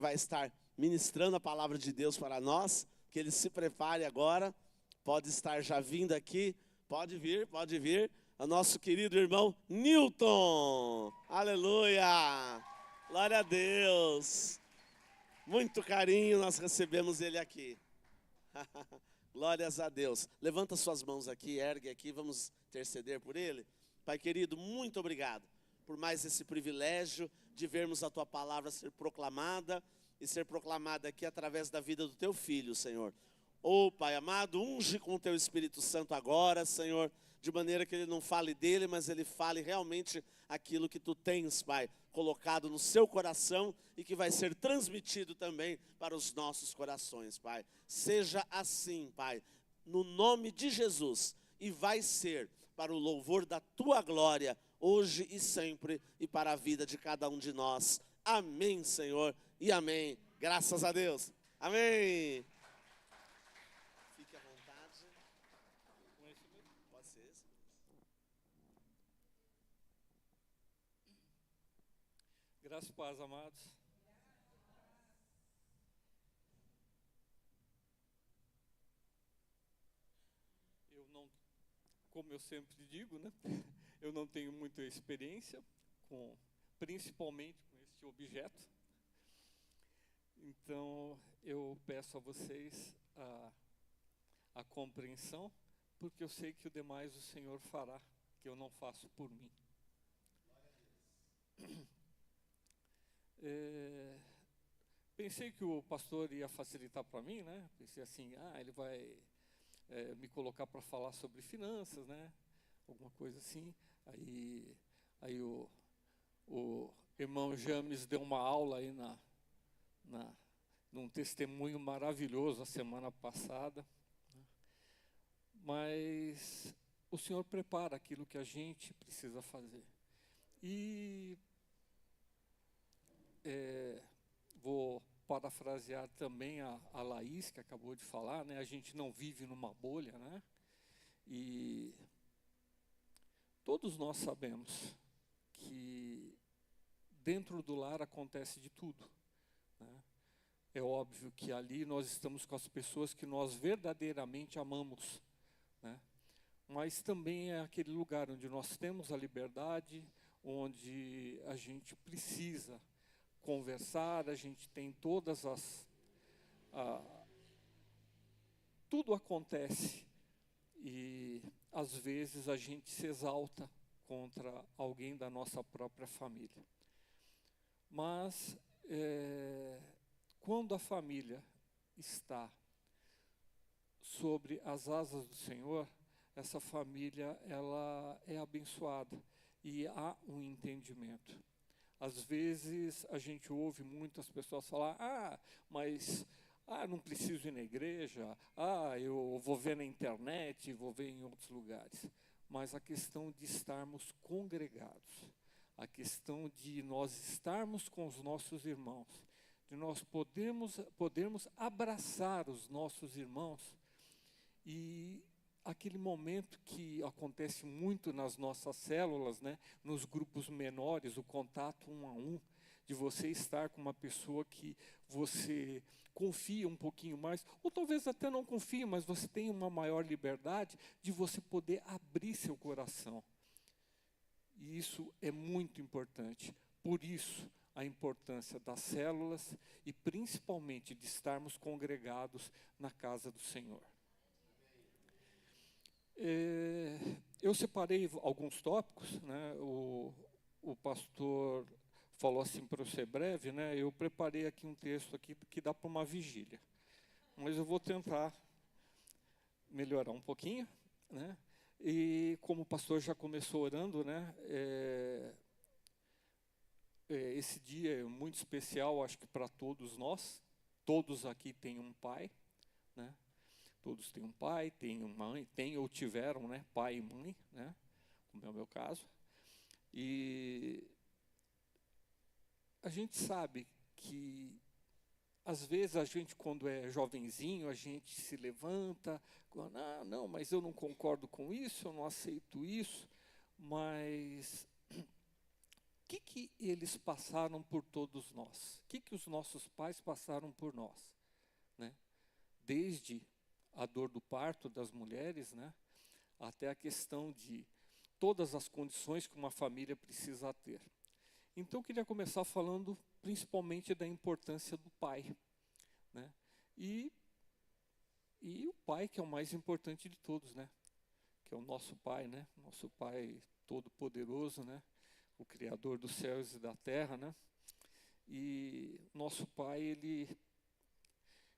vai estar ministrando a palavra de Deus para nós, que ele se prepare agora, pode estar já vindo aqui, pode vir, o nosso querido irmão Newton, aleluia, glória a Deus, muito carinho nós recebemos ele aqui, glórias a Deus, levanta suas mãos aqui, ergue aqui, vamos interceder por ele. Pai querido, muito obrigado por mais esse privilégio de vermos a Tua palavra ser proclamada e ser proclamada aqui através da vida do Teu Filho, Senhor. Oh, Pai amado, unge com o Teu Espírito Santo agora, Senhor, de maneira que Ele não fale dele, mas Ele fale realmente aquilo que Tu tens, Pai, colocado no seu coração e que vai ser transmitido também para os nossos corações, Pai. Seja assim, Pai, no nome de Jesus, e vai ser para o louvor da Tua glória, hoje e sempre, e para a vida de cada um de nós. Amém, Senhor, e amém. Graças a Deus. Amém. Fique à vontade. Pode ser esse. Graças e paz, amados. Eu não, como eu sempre digo, né? Eu não tenho muita experiência, principalmente com este objeto. Então, eu peço a vocês a compreensão, porque eu sei que o demais o Senhor fará, que eu não faço por mim. Pensei que o pastor ia facilitar para mim, né? Pensei assim, ele vai me colocar para falar sobre finanças, né? Alguma coisa assim. Aí o irmão James deu uma aula aí num testemunho maravilhoso a semana passada. Mas o Senhor prepara aquilo que a gente precisa fazer. E vou parafrasear também a Laís, que acabou de falar, né? A gente não vive numa bolha, né? E todos nós sabemos que dentro do lar acontece de tudo, né? É óbvio que ali nós estamos com as pessoas que nós verdadeiramente amamos, né? Mas também é aquele lugar onde nós temos a liberdade, onde a gente precisa conversar, a gente tem todas tudo acontece e às vezes a gente se exalta contra alguém da nossa própria família. Mas quando a família está sobre as asas do Senhor, essa família ela é abençoada e há um entendimento. Às vezes a gente ouve muitas pessoas falar, mas não preciso ir na igreja, eu vou ver na internet, vou ver em outros lugares. Mas a questão de estarmos congregados, a questão de nós estarmos com os nossos irmãos, de nós podermos abraçar os nossos irmãos, e aquele momento que acontece muito nas nossas células, né, nos grupos menores, o contato 1 a 1, de você estar com uma pessoa que você confia um pouquinho mais, ou talvez até não confie, mas você tem uma maior liberdade de você poder abrir seu coração. E isso é muito importante. Por isso, a importância das células e principalmente de estarmos congregados na casa do Senhor. Eu separei alguns tópicos, né? O pastor falou assim para eu ser breve, né? Eu preparei aqui um texto aqui que dá para uma vigília, mas eu vou tentar melhorar um pouquinho, né? E como o pastor já começou orando, né? Esse dia é muito especial, acho que para todos nós. Todos aqui têm um pai, né? Todos têm um pai, têm uma mãe, têm ou tiveram, né, pai e mãe, né, como é o meu caso. E a gente sabe que, às vezes, a gente, quando é jovenzinho, a gente se levanta, não, mas eu não concordo com isso, eu não aceito isso, mas que eles passaram por todos nós? O que os nossos pais passaram por nós? Né? Desde a dor do parto das mulheres, né? Até a questão de todas as condições que uma família precisa ter. Então, eu queria começar falando principalmente da importância do pai, né? E o pai, que é o mais importante de todos, né? Que é o nosso pai, né? Nosso pai todo-poderoso, né? O Criador dos céus e da terra, né? E nosso pai,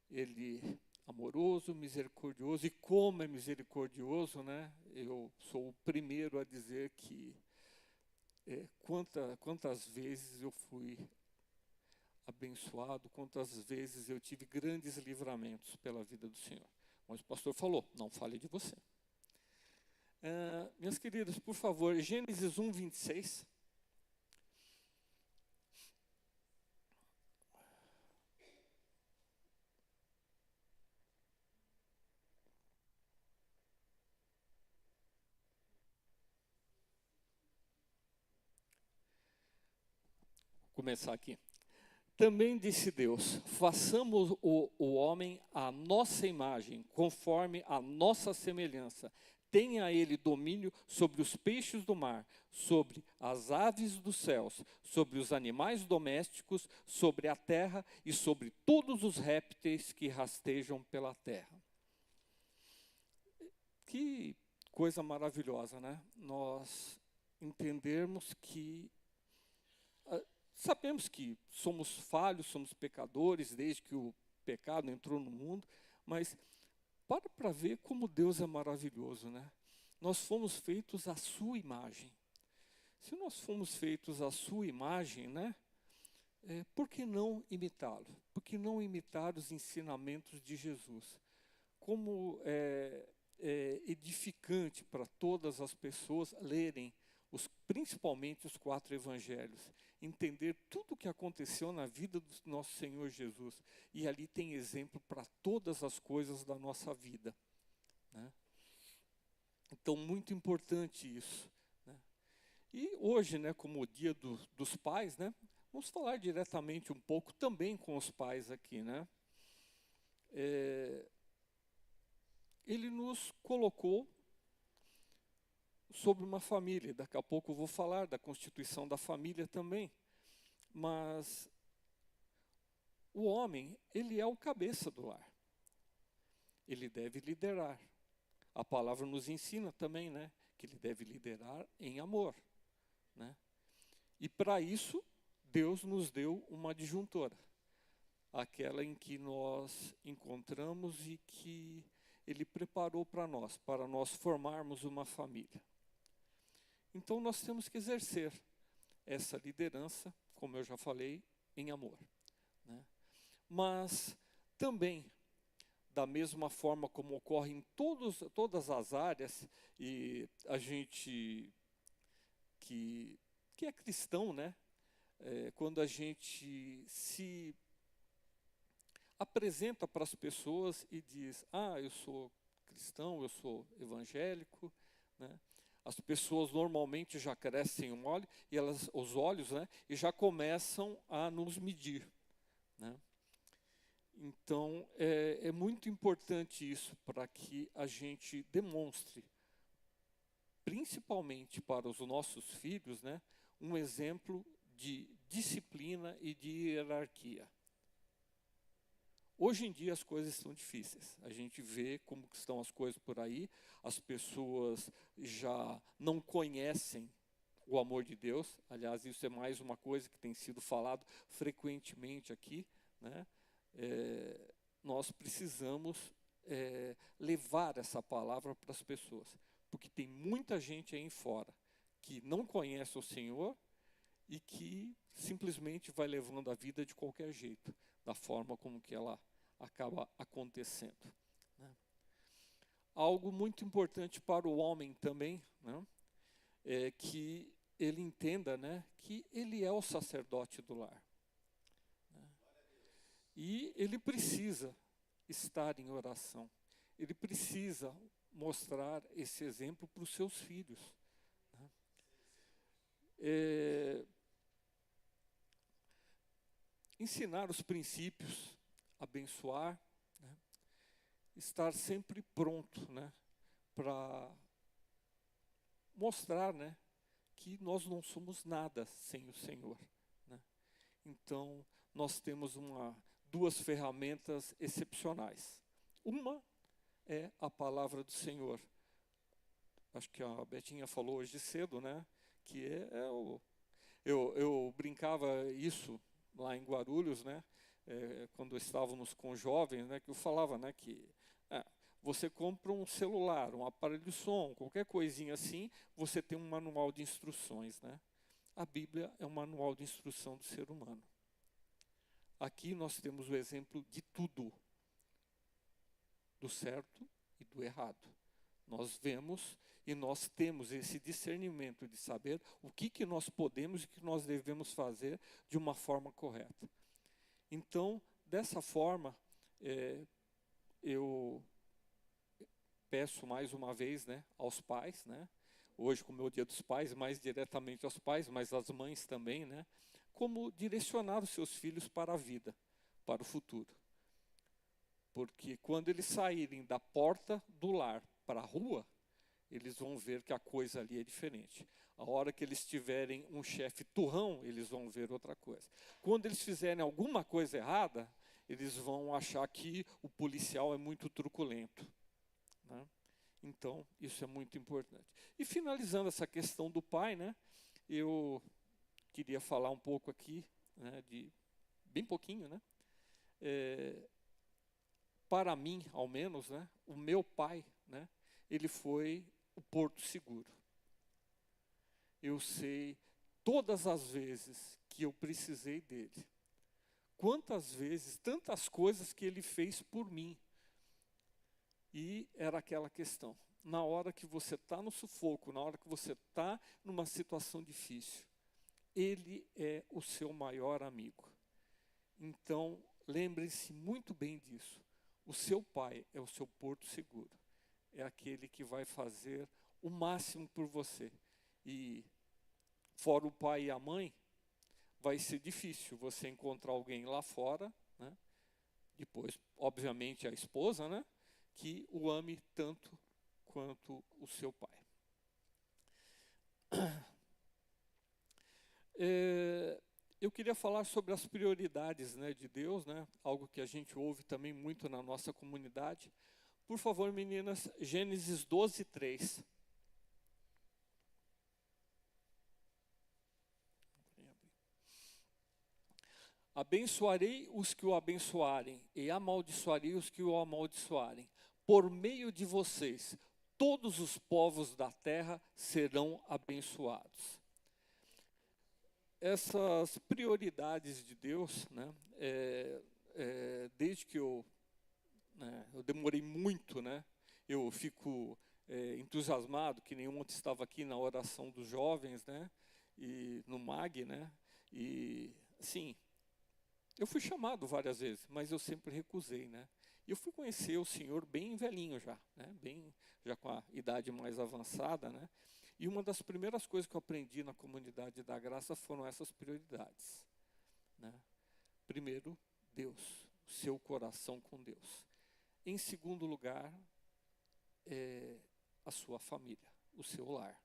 ele amoroso, misericordioso, e como é misericordioso, né? Eu sou o primeiro a dizer que quantas vezes eu fui abençoado, quantas vezes eu tive grandes livramentos pela vida do Senhor. Mas o pastor falou, não fale de você. Minhas queridas, por favor, Gênesis 1, 26. Vou começar aqui. Também disse Deus, façamos o homem à nossa imagem, conforme a nossa semelhança. Tenha ele domínio sobre os peixes do mar, sobre as aves dos céus, sobre os animais domésticos, sobre a terra e sobre todos os répteis que rastejam pela terra. Que coisa maravilhosa, né? Nós entendermos que sabemos que somos falhos, somos pecadores, desde que o pecado entrou no mundo, mas para ver como Deus é maravilhoso, né? Nós fomos feitos à sua imagem. Se nós fomos feitos à sua imagem, né? Por que não imitá-lo? Por que não imitar os ensinamentos de Jesus? Como é edificante para todas as pessoas lerem principalmente os 4 evangelhos, entender tudo o que aconteceu na vida do nosso Senhor Jesus, e ali tem exemplo para todas as coisas da nossa vida, né? Então, muito importante isso, né? E hoje, né, como o dia dos pais, né, vamos falar diretamente um pouco também com os pais aqui, né? Ele nos colocou sobre uma família. Daqui a pouco eu vou falar da constituição da família também. Mas o homem, ele é o cabeça do lar. Ele deve liderar. A palavra nos ensina também, né? Que ele deve liderar em amor, né? E para isso, Deus nos deu uma adjuntora. Aquela em que nós encontramos e que Ele preparou para nós formarmos uma família. Então nós temos que exercer essa liderança, como eu já falei, em amor, né? Mas também, da mesma forma como ocorre em todas as áreas, e a gente que é cristão, né? Quando a gente se apresenta para as pessoas e diz, eu sou cristão, eu sou evangélico, né? As pessoas normalmente já crescem os olhos, né? E já começam a nos medir, né? Então, é muito importante isso para que a gente demonstre, principalmente para os nossos filhos, né, um exemplo de disciplina e de hierarquia. Hoje em dia as coisas são difíceis. A gente vê como estão as coisas por aí, as pessoas já não conhecem o amor de Deus. Aliás, isso é mais uma coisa que tem sido falado frequentemente aqui, né? Nós precisamos levar essa palavra para as pessoas, porque tem muita gente aí fora que não conhece o Senhor e que simplesmente vai levando a vida de qualquer jeito, da forma como que ela acaba acontecendo, né? Algo muito importante para o homem também, né, é que ele entenda, né, que ele é o sacerdote do lar, né? E ele precisa estar em oração, ele precisa mostrar esse exemplo para os seus filhos, né? ensinar os princípios, abençoar, né? Estar sempre pronto, né? Para mostrar, né? Que nós não somos nada sem o Senhor, né? Então, nós temos duas ferramentas excepcionais. Uma é a palavra do Senhor. Acho que a Betinha falou hoje cedo, né? Que eu brincava isso lá em Guarulhos, né? Quando estávamos com jovens, né? Que eu falava, né? Que você compra um celular, um aparelho de som, qualquer coisinha assim, você tem um manual de instruções, né? A Bíblia é um manual de instrução do ser humano. Aqui nós temos o exemplo de tudo, do certo e do errado. Nós vemos e nós temos esse discernimento de saber o que nós podemos e o que nós devemos fazer de uma forma correta. Então, dessa forma, eu peço mais uma vez, né, aos pais, né, hoje como é o Dia dos Pais, mais diretamente aos pais, mas às mães também, né, como direcionar os seus filhos para a vida, para o futuro. Porque quando eles saírem da porta do lar para a rua, eles vão ver que a coisa ali é diferente. A hora que eles tiverem um chefe turrão, eles vão ver outra coisa. Quando eles fizerem alguma coisa errada, eles vão achar que o policial é muito truculento, né? Então, isso é muito importante. E finalizando essa questão do pai, né, eu queria falar um pouco aqui, né, bem pouquinho, né? Para mim, ao menos, né, o meu pai, né, ele foi o porto seguro. Eu sei todas as vezes que eu precisei dele. Quantas vezes, tantas coisas que ele fez por mim. E era aquela questão, na hora que você está no sufoco, na hora que você está numa situação difícil, ele é o seu maior amigo. Então, lembre-se muito bem disso. O seu pai é o seu porto seguro. É aquele que vai fazer o máximo por você. E, fora o pai e a mãe, vai ser difícil você encontrar alguém lá fora, né? Depois, obviamente, a esposa, né? Que o ame tanto quanto o seu pai. Eu queria falar sobre as prioridades, né, de Deus, né? Algo que a gente ouve também muito na nossa comunidade. Por favor, meninas, Gênesis 12, 3. Abençoarei os que o abençoarem, e amaldiçoarei os que o amaldiçoarem. Por meio de vocês, todos os povos da terra serão abençoados. Essas prioridades de Deus, né, desde que eu demorei muito, né, eu fico entusiasmado, que nem ontem estava aqui na oração dos jovens, né, e no MAG, né, e assim, eu fui chamado várias vezes, mas eu sempre recusei, né. E eu fui conhecer o Senhor bem velhinho já, né, já com a idade mais avançada, né. E uma das primeiras coisas que eu aprendi na comunidade da graça foram essas prioridades, né. Primeiro, Deus, o seu coração com Deus. Em segundo lugar, a sua família, o seu lar.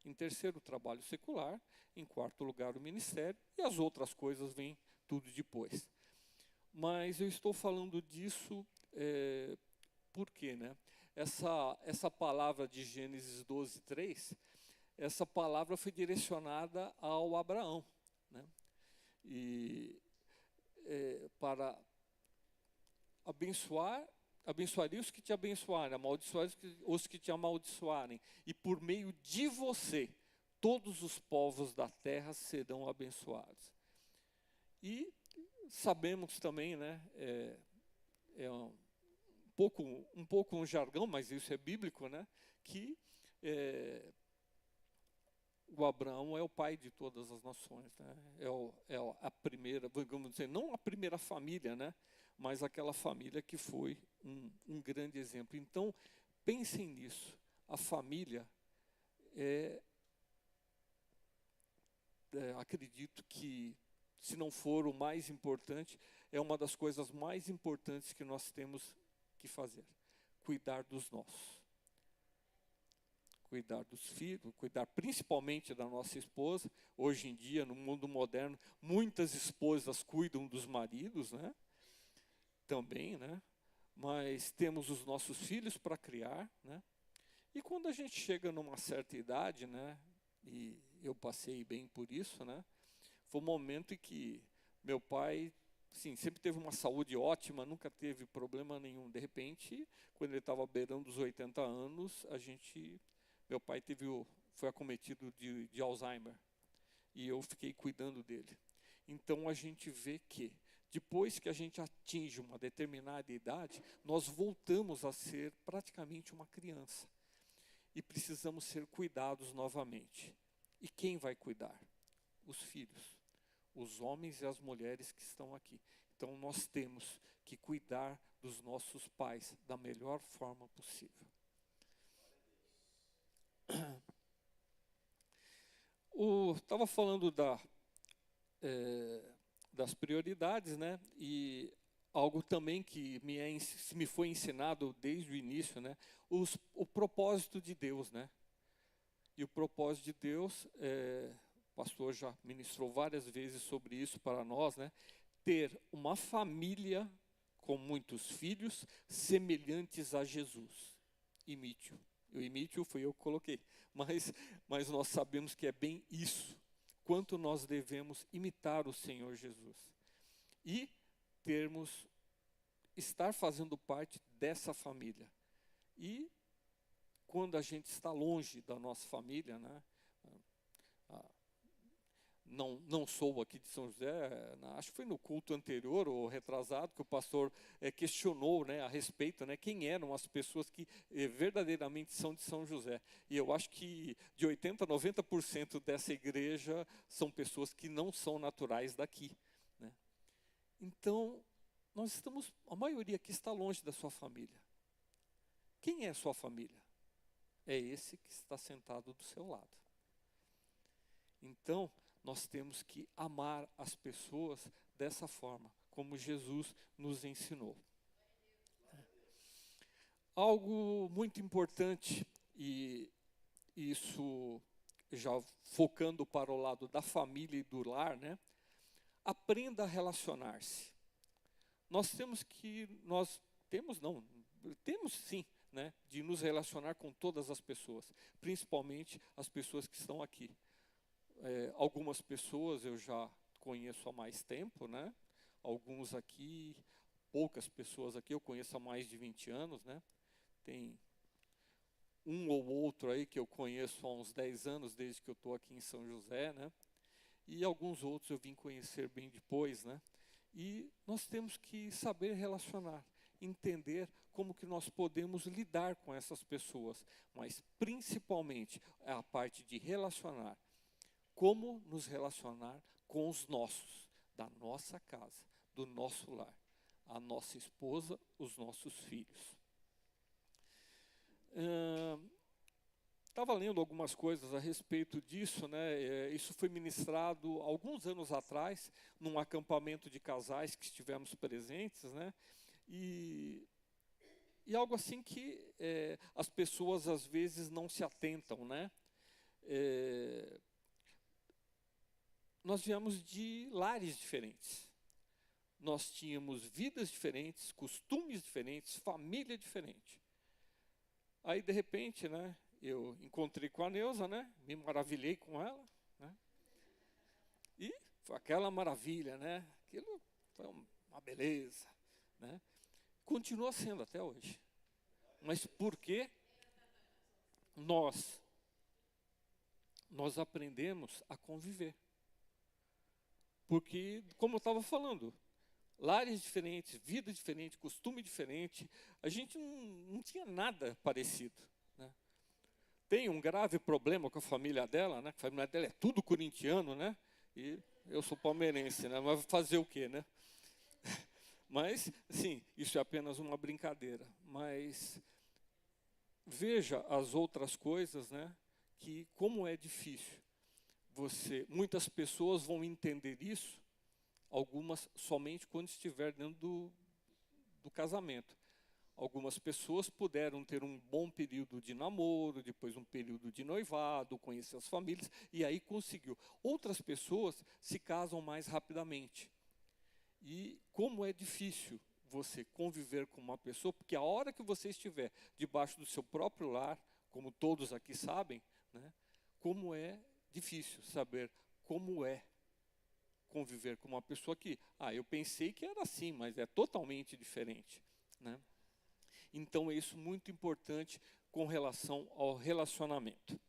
Em terceiro, o trabalho secular. Em quarto lugar, o ministério. E as outras coisas vêm tudo depois. Mas eu estou falando disso por quê, né? Essa palavra de Gênesis 12, 3, essa palavra foi direcionada ao Abraão, né? E para abençoaria os que te abençoarem, amaldiçoaria os que te amaldiçoarem, e por meio de você, todos os povos da terra serão abençoados. E sabemos também, né, um pouco um jargão, mas isso é bíblico, né, que o Abraão é o pai de todas as nações, né? É a primeira, vamos dizer, não a primeira família, né? Mas aquela família que foi um grande exemplo. Então, pensem nisso. A família acredito que se não for o mais importante, é uma das coisas mais importantes que nós temos que fazer. Cuidar dos nossos. Cuidar dos filhos, cuidar principalmente da nossa esposa. Hoje em dia, no mundo moderno, muitas esposas cuidam dos maridos, né? Também, né? Mas temos os nossos filhos para criar, né? E quando a gente chega numa certa idade, né? E eu passei bem por isso, né? Foi um momento em que meu pai, sim, sempre teve uma saúde ótima, nunca teve problema nenhum. De repente, quando ele estava beirando os 80 anos, meu pai foi acometido de Alzheimer. E eu fiquei cuidando dele. Então a gente vê que, depois que a gente atinge uma determinada idade, nós voltamos a ser praticamente uma criança. E precisamos ser cuidados novamente. E quem vai cuidar? Os filhos, os homens e as mulheres que estão aqui. Então nós temos que cuidar dos nossos pais da melhor forma possível. Estava falando das prioridades, né? E algo também que me foi ensinado desde o início, né? O propósito de Deus, né? E o propósito de Deus, o pastor já ministrou várias vezes sobre isso para nós, né? Ter uma família com muitos filhos semelhantes a Jesus. Imite-o. O imite-o foi eu que coloquei. Mas nós sabemos que é bem isso. Quanto nós devemos imitar o Senhor Jesus. E estar fazendo parte dessa família. E quando a gente está longe da nossa família, né? Não sou aqui de São José, acho que foi no culto anterior ou retrasado que o pastor questionou, né, a respeito, né, quem eram as pessoas que verdadeiramente são de São José. E eu acho que de 80% a 90% dessa igreja são pessoas que não são naturais daqui, né? Então, a maioria aqui está longe da sua família. Quem é a sua família? É esse que está sentado do seu lado. Então, nós temos que amar as pessoas dessa forma, como Jesus nos ensinou. Algo muito importante, e isso já focando para o lado da família e do lar, né? Aprenda a relacionar-se. Temos sim, né, de nos relacionar com todas as pessoas, principalmente as pessoas que estão aqui. Algumas pessoas eu já conheço há mais tempo, né? Alguns aqui, poucas pessoas aqui eu conheço há mais de 20 anos, né? Tem um ou outro aí que eu conheço há uns 10 anos, desde que eu estou aqui em São José, né? E alguns outros eu vim conhecer bem depois, né? E nós temos que saber relacionar, entender como que nós podemos lidar com essas pessoas, mas principalmente a parte de relacionar. Como nos relacionar com os nossos, da nossa casa, do nosso lar, a nossa esposa, os nossos filhos. Estava lendo algumas coisas a respeito disso, né? Isso foi ministrado alguns anos atrás, num acampamento de casais que estivemos presentes, né? E algo assim que as pessoas às vezes não se atentam, né? Nós viemos de lares diferentes. Nós tínhamos vidas diferentes, costumes diferentes, família diferente. Aí, de repente, né, eu encontrei com a Neuza, né, me maravilhei com ela, né, e foi aquela maravilha, né, aquilo foi uma beleza, né, continua sendo até hoje. Mas por quê? Nós aprendemos a conviver. Porque, como eu estava falando, lares diferentes, vida diferente, costume diferente, a gente não tinha nada parecido, né? Tem um grave problema com a família dela, né? A família dela é tudo corintiano, né? E eu sou palmeirense, né? Mas fazer o quê, né? Mas, sim, isso é apenas uma brincadeira. Mas veja as outras coisas, né? Que como é difícil. Muitas pessoas vão entender isso algumas somente quando estiver dentro do casamento. Algumas pessoas puderam ter um bom período de namoro, depois um período de noivado, conhecer as famílias, e aí conseguiu. Outras pessoas se casam mais rapidamente. E como é difícil você conviver com uma pessoa, porque a hora que você estiver debaixo do seu próprio lar, como todos aqui sabem, né, como é difícil saber como é conviver com uma pessoa que, eu pensei que era assim, mas é totalmente diferente, né? Então, é isso muito importante com relação ao relacionamento.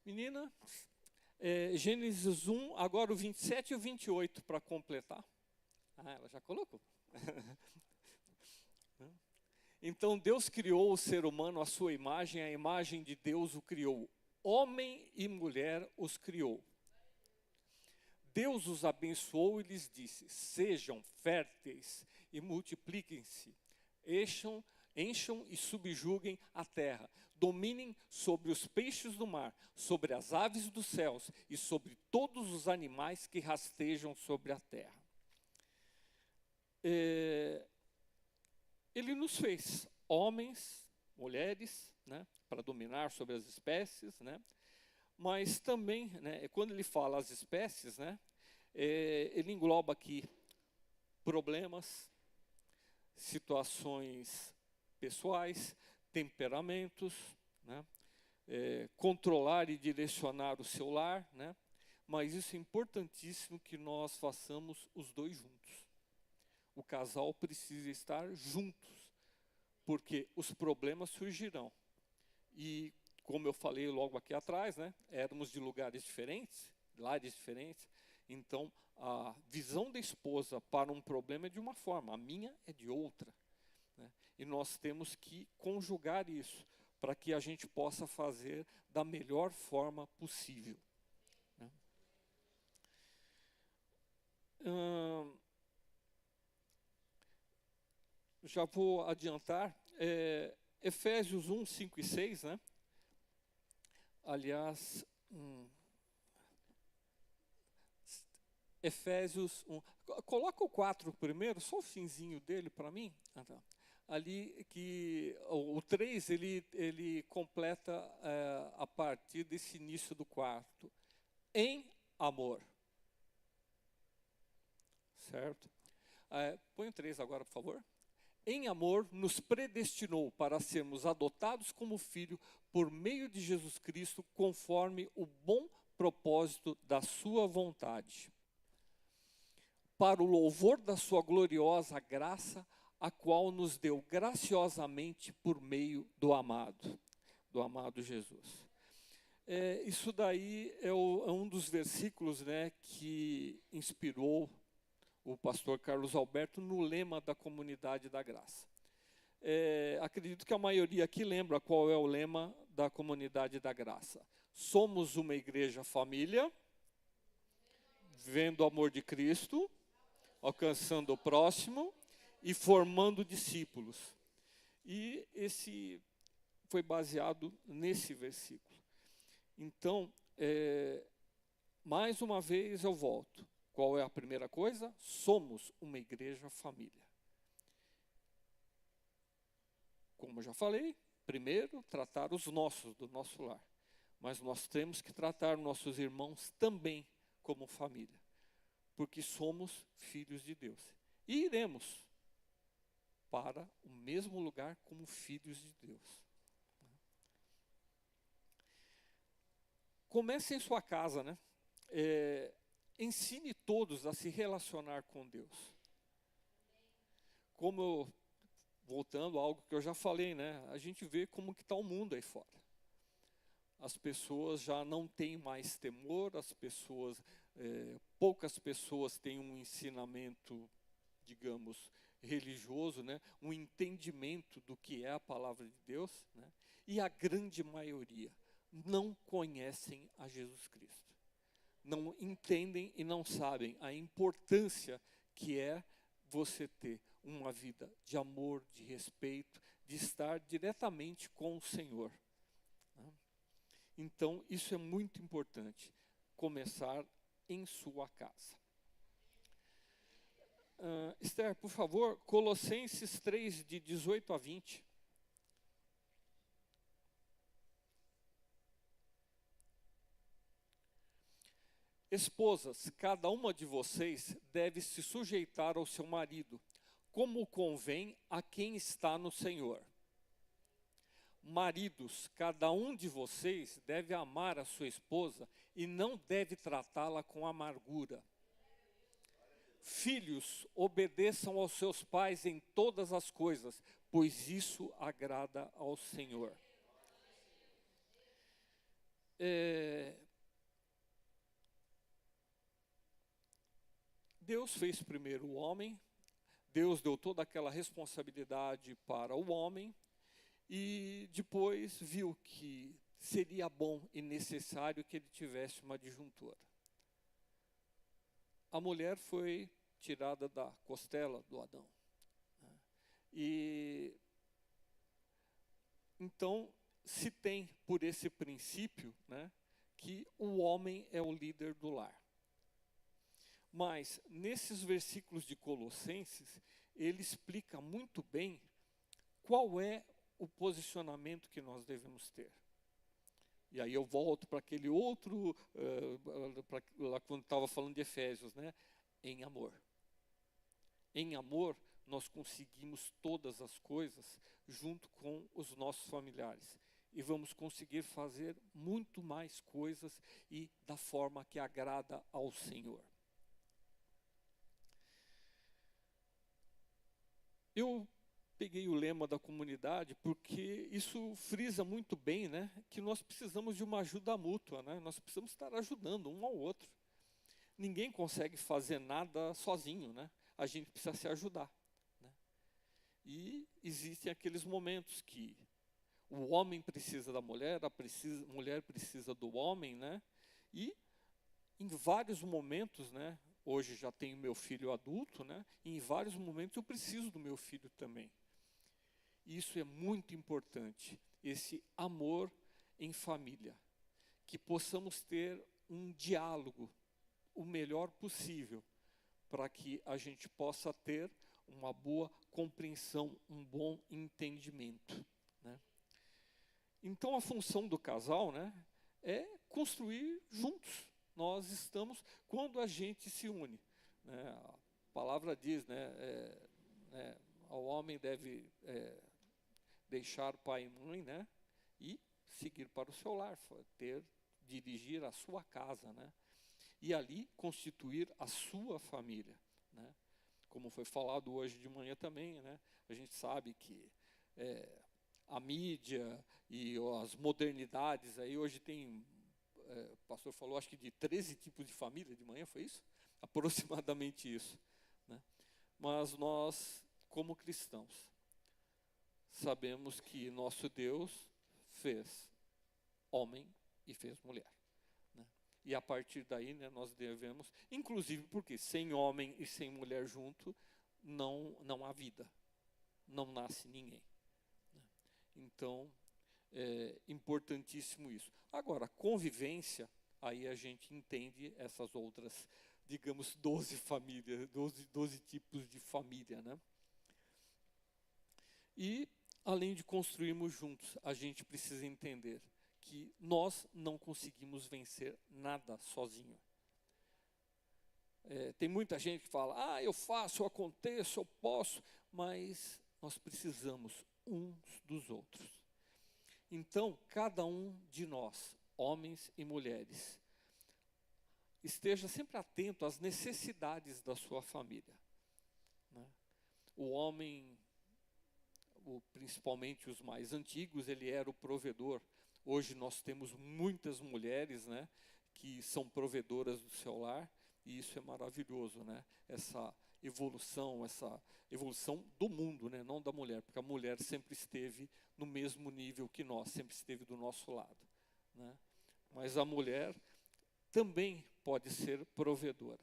Menina, Gênesis 1, agora o 27 e o 28 para completar. Ela já colocou. Então, Deus criou o ser humano à sua imagem, a imagem de Deus o criou. Homem e mulher os criou. Deus os abençoou e lhes disse: sejam férteis e multipliquem-se, encham e subjuguem a terra, dominem sobre os peixes do mar, sobre as aves dos céus e sobre todos os animais que rastejam sobre a terra. Ele nos fez homens, mulheres, né, para dominar sobre as espécies, né? Mas também, né, quando ele fala as espécies, né, ele engloba aqui problemas, situações pessoais, temperamentos, né, controlar e direcionar o seu lar, né, mas isso é importantíssimo que nós façamos os dois juntos. O casal precisa estar juntos, porque os problemas surgirão. E como eu falei logo aqui atrás, né, éramos de lugares diferentes, lares diferentes, então a visão da esposa para um problema é de uma forma, a minha é de outra, né? E nós temos que conjugar isso para que a gente possa fazer da melhor forma possível, né? Já vou adiantar, Efésios 1, 5 e 6, né? Aliás, Efésios 1. Coloca o 4 primeiro, só o finzinho dele para mim. Tá. Ali que o 3 ele completa a partir desse início do 4. Em amor. Certo? Põe o 3 agora, por favor. Em amor, nos predestinou para sermos adotados como filho por meio de Jesus Cristo, conforme o bom propósito da sua vontade, para o louvor da sua gloriosa graça, a qual nos deu graciosamente por meio do amado Jesus. Isso daí é um dos versículos, né, que inspirou o pastor Carlos Alberto no lema da Comunidade da Graça. Acredito que a maioria aqui lembra qual é o lema da Comunidade da Graça. Somos uma igreja família, vivendo o amor de Cristo, alcançando o próximo e formando discípulos. E esse foi baseado nesse versículo. Então, mais uma vez eu volto. Qual é a primeira coisa? Somos uma igreja família. Como eu já falei, primeiro, tratar os nossos, do nosso lar. Mas nós temos que tratar nossos irmãos também como família. Porque somos filhos de Deus. E iremos para o mesmo lugar como filhos de Deus. Comece em sua casa, né? Ensine todos a se relacionar com Deus. Voltando a algo que eu já falei, né? A gente vê como que está o mundo aí fora. As pessoas já não têm mais temor, poucas pessoas têm um ensinamento, digamos, religioso, né? Um entendimento do que é a palavra de Deus, né? E a grande maioria não conhecem a Jesus Cristo. Não entendem e não sabem a importância que é você ter uma vida de amor, de respeito, de estar diretamente com o Senhor. Então, isso é muito importante, começar em sua casa. Esther, por favor, Colossenses 3, de 18 a 20. Esposas, cada uma de vocês deve se sujeitar ao seu marido, como convém a quem está no Senhor. Maridos, cada um de vocês deve amar a sua esposa e não deve tratá-la com amargura. Filhos, obedeçam aos seus pais em todas as coisas, pois isso agrada ao Senhor. Deus fez primeiro o homem, Deus deu toda aquela responsabilidade para o homem, e depois viu que seria bom e necessário que ele tivesse uma adjuntora. A mulher foi tirada da costela do Adão. E então se tem por esse princípio, né, que o homem é o líder do lar. Mas nesses versículos de Colossenses, ele explica muito bem qual é o posicionamento que nós devemos ter. E aí eu volto para aquele outro, lá quando estava falando de Efésios, né? Em amor. Em amor, nós conseguimos todas as coisas junto com os nossos familiares. E vamos conseguir fazer muito mais coisas e da forma que agrada ao Senhor. Eu peguei o lema da comunidade porque isso frisa muito bem, né, que nós precisamos de uma ajuda mútua, né? Nós precisamos estar ajudando um ao outro. Ninguém consegue fazer nada sozinho, né? A gente precisa se ajudar, né? E existem aqueles momentos que o homem precisa da mulher, a mulher precisa do homem, né? E em vários momentos, né? Hoje já tenho meu filho adulto, né? E em vários momentos eu preciso do meu filho também. Isso é muito importante, esse amor em família. Que possamos ter um diálogo o melhor possível, para que a gente possa ter uma boa compreensão, um bom entendimento, né? Então a função do casal, né, é construir juntos. Nós estamos, quando a gente se une, né, a palavra diz, né, ao homem deve deixar pai e mãe, né, e seguir para o seu lar, dirigir a sua casa, né, e ali constituir a sua família, né. Como foi falado hoje de manhã também, né, a gente sabe que a mídia e as modernidades, aí hoje tem, o pastor falou, acho que de 13 tipos de família de manhã, foi isso? Aproximadamente isso, né? Mas nós, como cristãos, sabemos que nosso Deus fez homem e fez mulher, né? E a partir daí, né, nós devemos, inclusive porque sem homem e sem mulher junto, não há vida, não nasce ninguém. Então, é importantíssimo isso. Agora, convivência, aí a gente entende essas outras, digamos, 12 famílias, 12 tipos de família, né? E, além de construirmos juntos, a gente precisa entender que nós não conseguimos vencer nada sozinho. Tem muita gente que fala, eu faço, eu aconteço, eu posso, mas nós precisamos uns dos outros. Então, cada um de nós, homens e mulheres, esteja sempre atento às necessidades da sua família, né? O homem, principalmente os mais antigos, ele era o provedor. Hoje nós temos muitas mulheres, né, que são provedoras do seu lar, e isso é maravilhoso, né? Essa evolução do mundo, né? Não da mulher, porque a mulher sempre esteve no mesmo nível que nós, sempre esteve do nosso lado, né? Mas a mulher também pode ser provedora.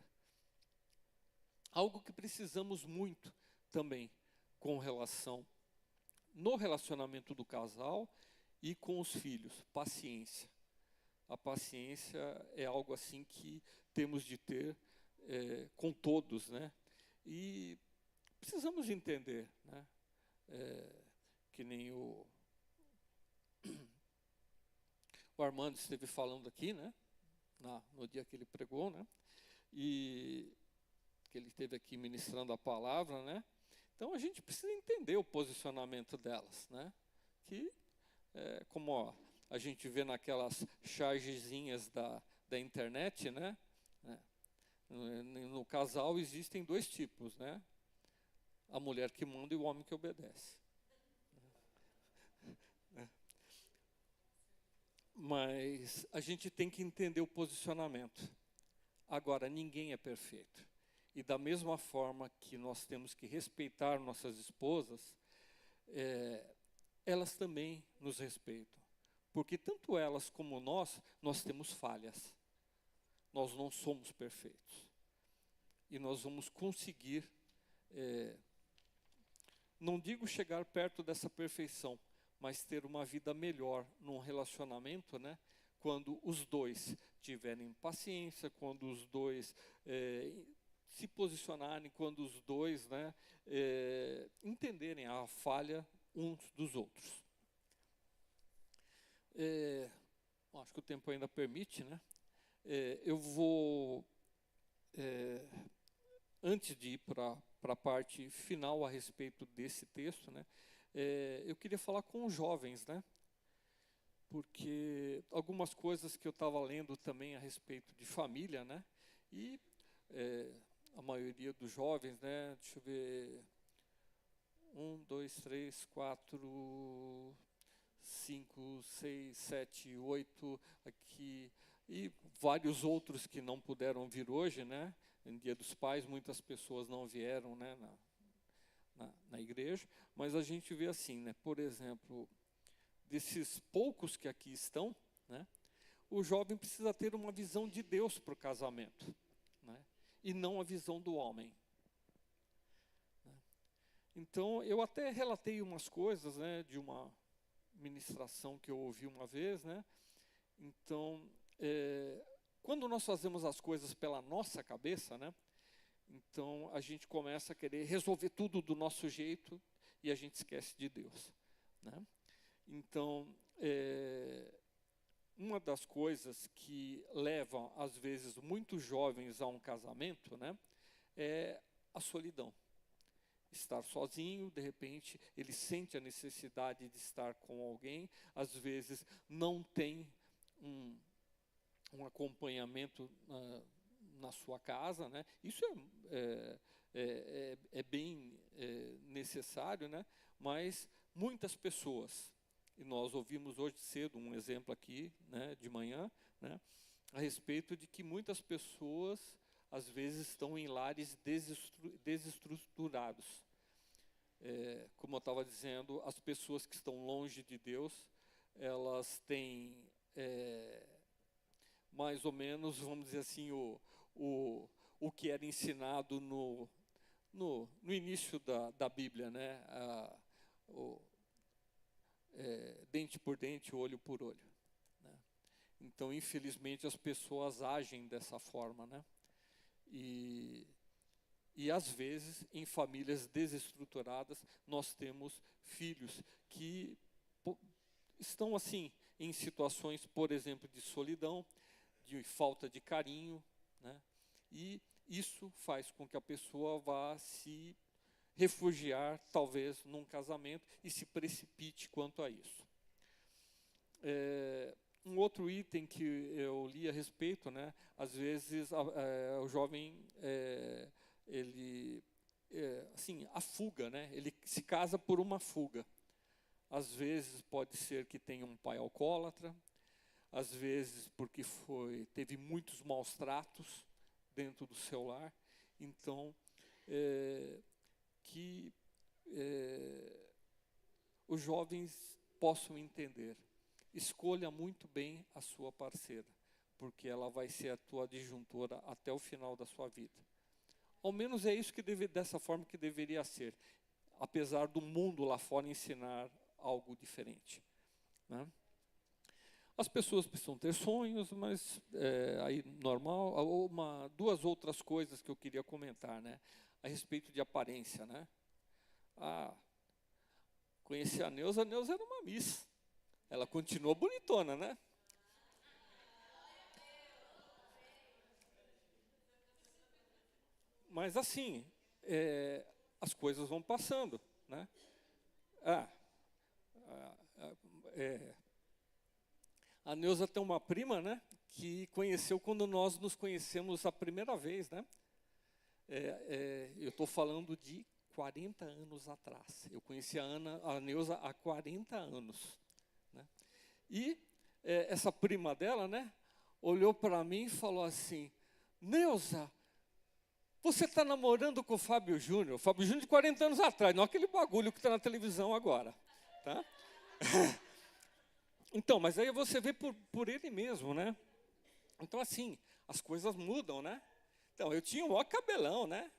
Algo que precisamos muito também no relacionamento do casal e com os filhos, paciência. a paciência é algo assim que temos de ter com todos, né? E precisamos entender, né? Que nem o Armando esteve falando aqui, né? No dia que ele pregou, né? E que ele esteve aqui ministrando a palavra, né? Então a gente precisa entender o posicionamento delas, né? Que como a gente vê naquelas chargezinhas da internet, né? No casal existem dois tipos, né? A mulher que manda e o homem que obedece. Mas a gente tem que entender o posicionamento. Agora, ninguém é perfeito. E da mesma forma que nós temos que respeitar nossas esposas, elas também nos respeitam. Porque tanto elas como nós temos falhas. Nós não somos perfeitos. E nós vamos conseguir, não digo chegar perto dessa perfeição, mas ter uma vida melhor num relacionamento, né? Quando os dois tiverem paciência, quando os dois se posicionarem, quando os dois, né, entenderem a falha uns dos outros. Acho que o tempo ainda permite, né? Eu vou, antes de ir para a parte final a respeito desse texto, né? Eu queria falar com os jovens, né? Porque algumas coisas que eu estava lendo também a respeito de família, né? E a maioria dos jovens, né? Deixa eu ver, 1, 2, 3, 4, 5, 6, 7, 8 aqui, e vários outros que não puderam vir hoje, né? Em Dia dos Pais, muitas pessoas não vieram, né? Na igreja, mas a gente vê assim, né? Por exemplo, desses poucos que aqui estão, né? O jovem precisa ter uma visão de Deus para o casamento, né? E não a visão do homem. Então, eu até relatei umas coisas, né? De uma ministração que eu ouvi uma vez, né? Então, quando nós fazemos as coisas pela nossa cabeça, né? Então, a gente começa a querer resolver tudo do nosso jeito e a gente esquece de Deus, né? Então, uma das coisas que levam, às vezes, muitos jovens a um casamento, né, é a solidão. Estar sozinho, de repente, ele sente a necessidade de estar com alguém, às vezes não tem um acompanhamento na sua casa, né? Isso é bem necessário, né? Mas muitas pessoas, e nós ouvimos hoje cedo um exemplo aqui, né, de manhã, né, a respeito de que muitas pessoas, às vezes, estão em lares desestruturados. Como eu estava dizendo, as pessoas que estão longe de Deus, elas têm mais ou menos, vamos dizer assim, o que era ensinado no início da Bíblia, né? Dente por dente, olho por olho, né? Então, infelizmente, as pessoas agem dessa forma, né? E às vezes, em famílias desestruturadas, nós temos filhos que estão assim em situações, por exemplo, de solidão, de falta de carinho, né? E isso faz com que a pessoa vá se refugiar, talvez, num casamento e se precipite quanto a isso. Um outro item que eu li a respeito, né? Às vezes o jovem ele assim, a fuga, né? Ele se casa por uma fuga. Às vezes pode ser que tenha um pai alcoólatra, às vezes porque teve muitos maus tratos dentro do seu lar. Então, que os jovens possam entender. Escolha muito bem a sua parceira, porque ela vai ser a tua adjuntora até o final da sua vida. Ao menos é isso dessa forma que deveria ser, apesar do mundo lá fora ensinar algo diferente, né? As pessoas precisam ter sonhos, mas aí normal. Duas outras coisas que eu queria comentar, né? A respeito de aparência, né? Conheci a Neuza era uma miss. Ela continua bonitona, né? Mas assim, as coisas vão passando, né? A Neuza tem uma prima, né? Que conheceu quando nós nos conhecemos a primeira vez, né? Eu estou falando de 40 anos atrás. Eu conheci a Neuza há 40 anos. Né? E essa prima dela, né? Olhou para mim e falou assim: Neuza, você está namorando com o Fábio Júnior? O Fábio Júnior de 40 anos atrás, não aquele bagulho que está na televisão agora. Tá? Então, mas aí você vê por ele mesmo, né? Então, assim, as coisas mudam, né? Então, eu tinha um maior cabelão, né?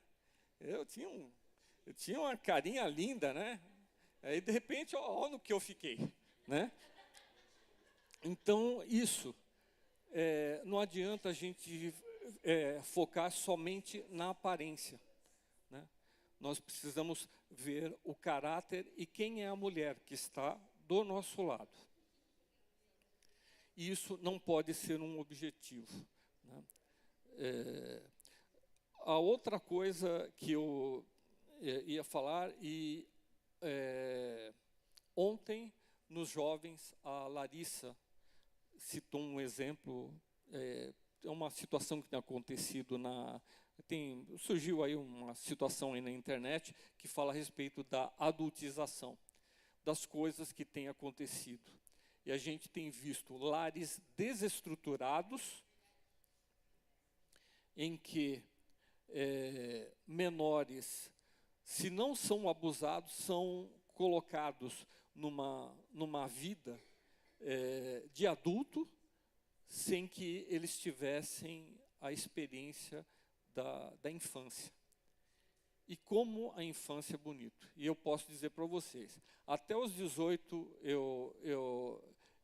Eu tinha uma carinha linda, né? Aí, de repente, olha no que eu fiquei, né? Então, isso, não adianta a gente focar somente na aparência, né? Nós precisamos ver o caráter e quem é a mulher que está do nosso lado. E isso não pode ser um objetivo, né? A outra coisa que eu ia falar, ontem, nos jovens, a Larissa citou um exemplo, é uma situação que tem acontecido surgiu aí uma situação aí na internet que fala a respeito da adultização, das coisas que têm acontecido. E a gente tem visto lares desestruturados, em que menores, se não são abusados, são colocados numa vida de adulto, sem que eles tivessem a experiência da infância. E como a infância é bonito. E eu posso dizer para vocês, até os 18,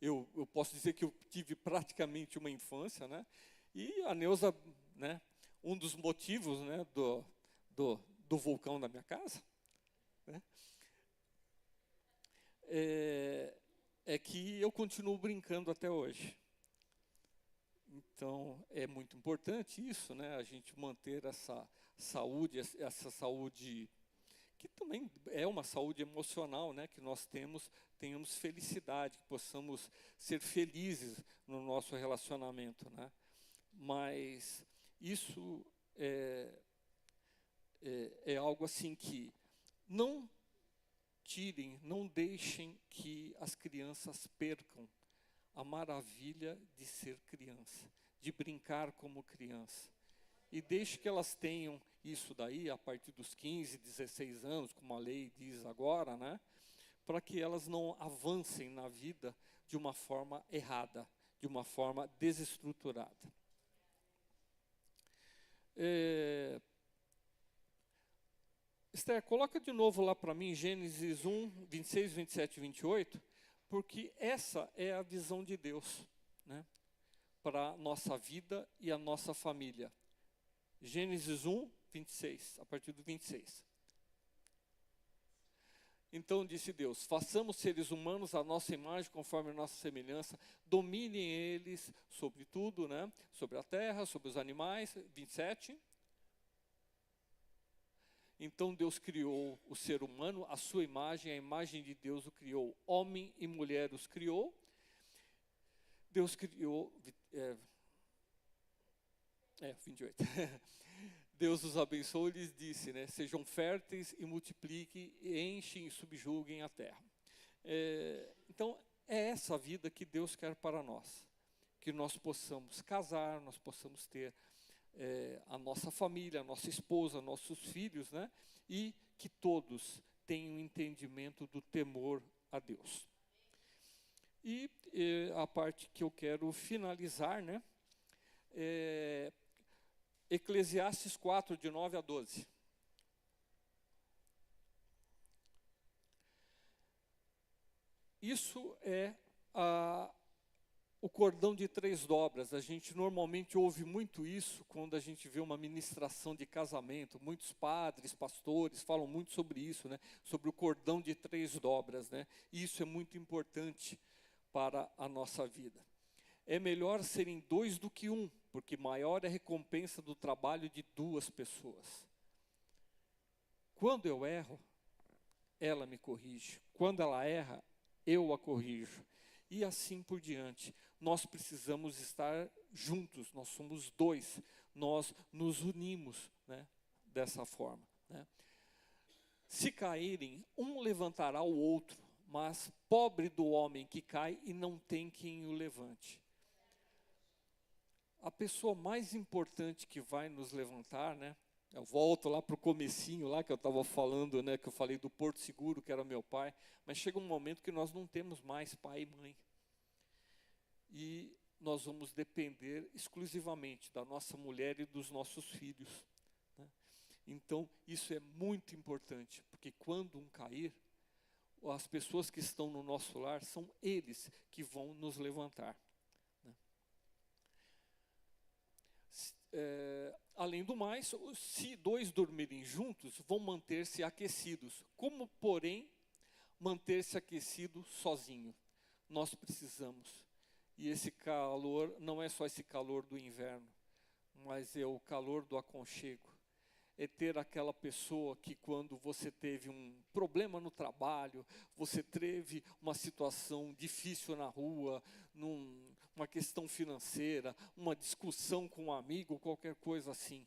eu posso dizer que eu tive praticamente uma infância, né? E a Neuza, né, um dos motivos, né, do vulcão da minha casa, né, é que eu continuo brincando até hoje. Então, é muito importante isso, né, a gente manter essa saúde que também é uma saúde emocional, né, que nós tenhamos felicidade, que possamos ser felizes no nosso relacionamento, né? Mas isso é algo assim que não deixem que as crianças percam a maravilha de ser criança, de brincar como criança. E deixe que elas tenham isso daí a partir dos 15, 16 anos, como a lei diz agora, né? Para que elas não avancem na vida de uma forma errada, de uma forma desestruturada. Esther, coloca de novo lá para mim Gênesis 1, 26, 27 e 28, porque essa é a visão de Deus, né, para a nossa vida e a nossa família. Gênesis 1, 26, a partir do 26. Então disse Deus: façamos seres humanos à nossa imagem, conforme a nossa semelhança, dominem eles sobre tudo, né, sobre a terra, sobre os animais. 27. Então Deus criou o ser humano, a sua imagem, a imagem de Deus o criou, homem e mulher os criou. Deus criou, 28. Deus os abençoou e lhes disse, né, sejam férteis e multipliquem, e enchem e subjuguem a terra. Então, é essa vida que Deus quer para nós, que nós possamos casar, nós possamos ter a nossa família, a nossa esposa, nossos filhos, né? E que todos tenham entendimento do temor a Deus. E a parte que eu quero finalizar, né? Eclesiastes 4, de 9 a 12. Isso é O cordão de 3 dobras, a gente normalmente ouve muito isso quando a gente vê uma ministração de casamento. Muitos padres, pastores falam muito sobre isso, né? Sobre o cordão de 3 dobras, né? E isso é muito importante para a nossa vida. É melhor serem 2 do que 1, porque maior é a recompensa do trabalho de 2 pessoas. Quando eu erro, ela me corrige. Quando ela erra, eu a corrijo. E assim por diante. Nós precisamos estar juntos, nós somos 2, nós nos unimos, né, dessa forma. Né? Se caírem, um levantará o outro, mas pobre do homem que cai e não tem quem o levante. A pessoa mais importante que vai nos levantar, né? Eu volto lá para o comecinho, lá que eu estava falando, né? Que eu falei do Porto Seguro, que era meu pai. Mas chega um momento que nós não temos mais pai e mãe. E nós vamos depender exclusivamente da nossa mulher e dos nossos filhos. Né? Então, isso é muito importante, porque quando um cair, as pessoas que estão no nosso lar, são eles que vão nos levantar. Além do mais, se 2 dormirem juntos, vão manter-se aquecidos. Como, porém, manter-se aquecido sozinho? Nós precisamos. E esse calor, não é só esse calor do inverno, mas é o calor do aconchego. É ter aquela pessoa que quando você teve um problema no trabalho, você teve uma situação difícil na rua, uma questão financeira, uma discussão com um amigo, qualquer coisa assim.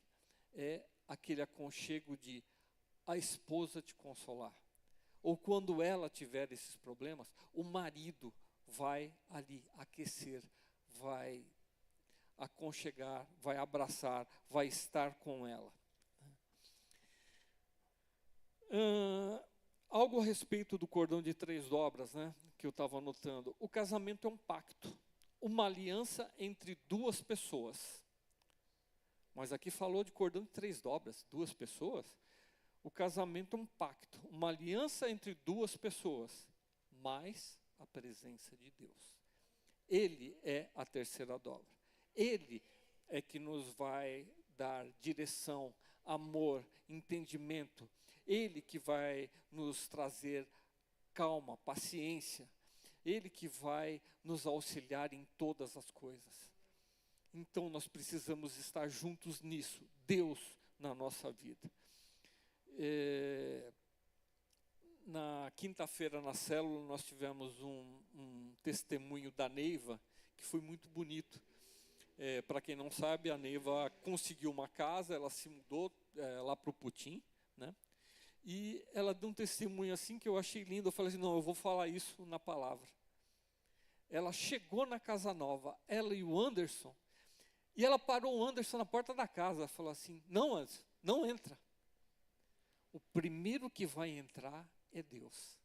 É aquele aconchego de a esposa te consolar. Ou quando ela tiver esses problemas, o marido vai ali aquecer, vai aconchegar, vai abraçar, vai estar com ela. Algo a respeito do cordão de 3 dobras, né, que eu estava anotando. O casamento é um pacto, uma aliança entre 2 pessoas. Mas aqui falou de cordão de 3 dobras, 2 pessoas. O casamento é um pacto, uma aliança entre 2 pessoas, mais a presença de Deus. Ele é a terceira dobra. Ele é que nos vai dar direção, amor, entendimento. Ele que vai nos trazer calma, paciência. Ele que vai nos auxiliar em todas as coisas. Então nós precisamos estar juntos nisso, Deus na nossa vida. Na quinta-feira na célula nós tivemos um testemunho da Neiva, que foi muito bonito. Para quem não sabe, a Neiva conseguiu uma casa, ela se mudou lá para o Putim, né? E ela deu um testemunho assim que eu achei lindo. Eu falei assim, não, eu vou falar isso na palavra. Ela chegou na casa nova, ela e o Anderson, e ela parou o Anderson na porta da casa, falou assim, não, Anderson, não entra. O primeiro que vai entrar é Deus.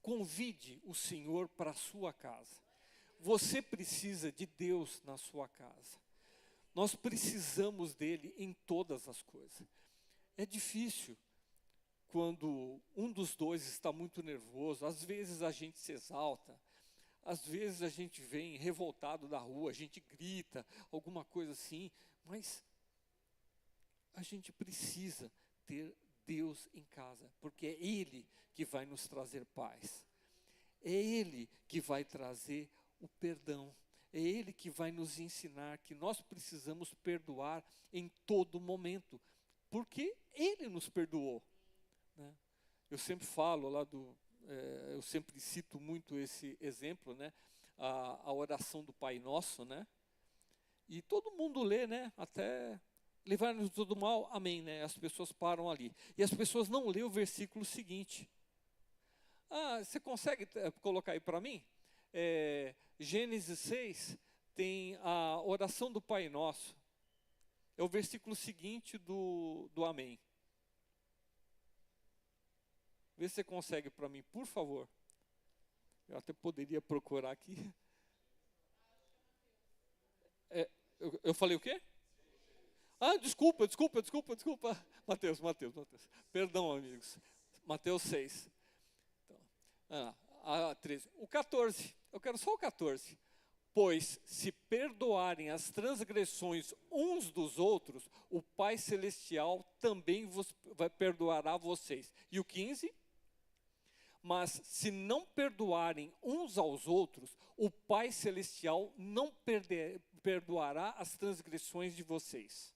Convide o Senhor para a sua casa. Você precisa de Deus na sua casa. Nós precisamos dele em todas as coisas. É difícil quando um dos 2 está muito nervoso. Às vezes a gente se exalta. Às vezes a gente vem revoltado da rua, a gente grita, alguma coisa assim. Mas a gente precisa ter Deus em casa, porque é Ele que vai nos trazer paz. É Ele que vai trazer o perdão. É Ele que vai nos ensinar que nós precisamos perdoar em todo momento, porque Ele nos perdoou. Né? Eu sempre falo lá eu sempre cito muito esse exemplo, né? A oração do Pai Nosso, né? E todo mundo lê, né? Até livrar-nos de todo mal, amém, né? As pessoas param ali. E as pessoas não lêem o versículo seguinte. Você consegue colocar aí para mim? Gênesis 6 tem a oração do Pai Nosso. É o versículo seguinte do amém. Vê se você consegue para mim, por favor. Eu até poderia procurar aqui. Eu falei o quê? Desculpa. Mateus. Perdão, amigos. Mateus 6. Então, 13. O 14, eu quero só o 14. Pois se perdoarem as transgressões uns dos outros, o Pai Celestial também perdoará vocês. E o 15? Mas se não perdoarem uns aos outros, o Pai Celestial não perdoará as transgressões de vocês.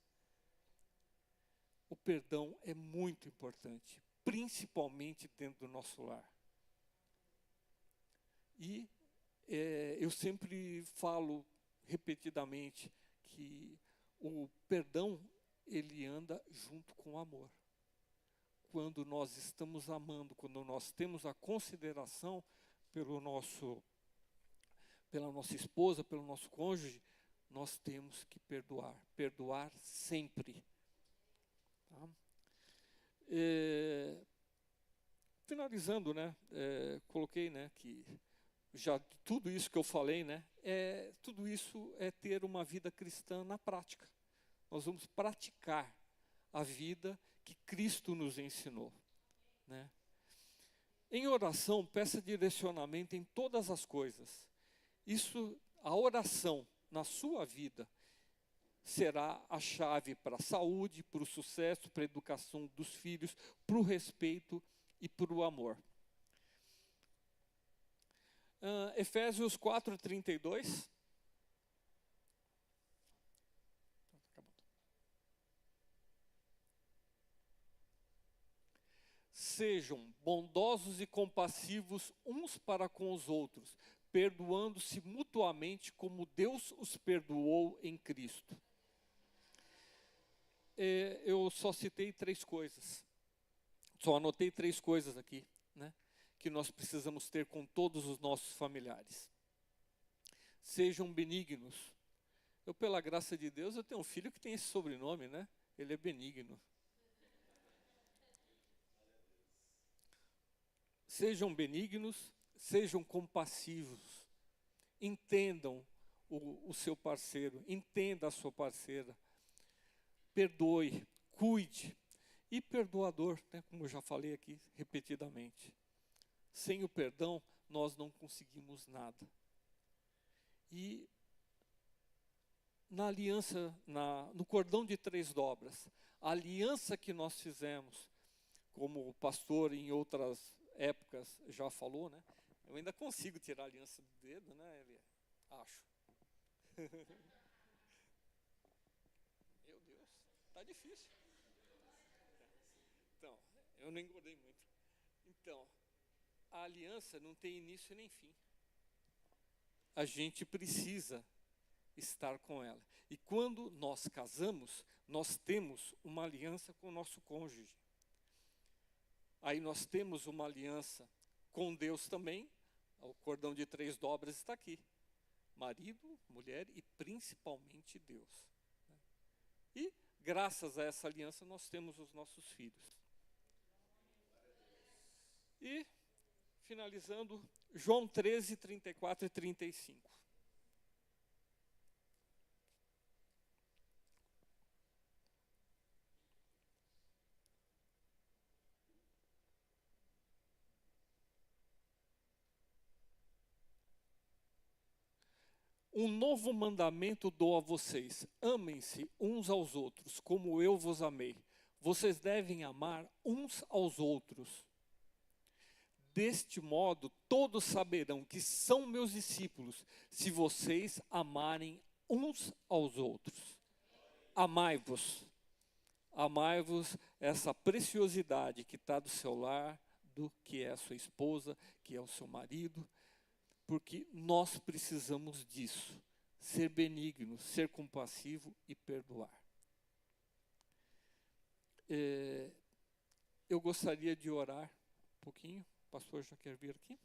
O perdão é muito importante, principalmente dentro do nosso lar. E eu sempre falo repetidamente que o perdão, ele anda junto com o amor. Quando nós estamos amando, quando nós temos a consideração pela nossa esposa, pelo nosso cônjuge, nós temos que perdoar sempre. Tá? Finalizando, né, coloquei, né, que já tudo isso que eu falei, né, tudo isso é ter uma vida cristã na prática. Nós vamos praticar a vida que Cristo nos ensinou, né? Em oração, peça direcionamento em todas as coisas. A oração na sua vida será a chave para a saúde, para o sucesso, para a educação dos filhos, para o respeito e para o amor. Efésios 4:32. Sejam bondosos e compassivos uns para com os outros, perdoando-se mutuamente como Deus os perdoou em Cristo. Eu só citei 3 coisas, só anotei 3 coisas aqui, né, que nós precisamos ter com todos os nossos familiares. Sejam benignos. Eu, pela graça de Deus, eu tenho um filho que tem esse sobrenome, né? Ele é benigno. Sejam benignos, sejam compassivos. Entendam o seu parceiro, entenda a sua parceira. Perdoe, cuide. E perdoador, né, como eu já falei aqui repetidamente. Sem o perdão, nós não conseguimos nada. E na aliança, no cordão de 3 dobras, a aliança que nós fizemos, como o pastor em outras épocas já falou, né? Eu ainda consigo tirar a aliança do dedo, né? Acho. Meu Deus, tá difícil. Então, eu não engordei muito. Então, a aliança não tem início nem fim. A gente precisa estar com ela. E quando nós casamos, nós temos uma aliança com o nosso cônjuge. Aí nós temos uma aliança com Deus também. O cordão de 3 dobras está aqui. Marido, mulher e principalmente Deus. E graças a essa aliança nós temos os nossos filhos. E finalizando, João 13, 34 e 35. Um novo mandamento dou a vocês: amem-se uns aos outros, como eu vos amei. Vocês devem amar uns aos outros. Deste modo, todos saberão que são meus discípulos, se vocês amarem uns aos outros. Amai-vos. Amai-vos, essa preciosidade que está do seu lar, do que é a sua esposa, que é o seu marido, porque nós precisamos disso, ser benigno, ser compassivo e perdoar. Eu gostaria de orar um pouquinho, o pastor já quer vir aqui.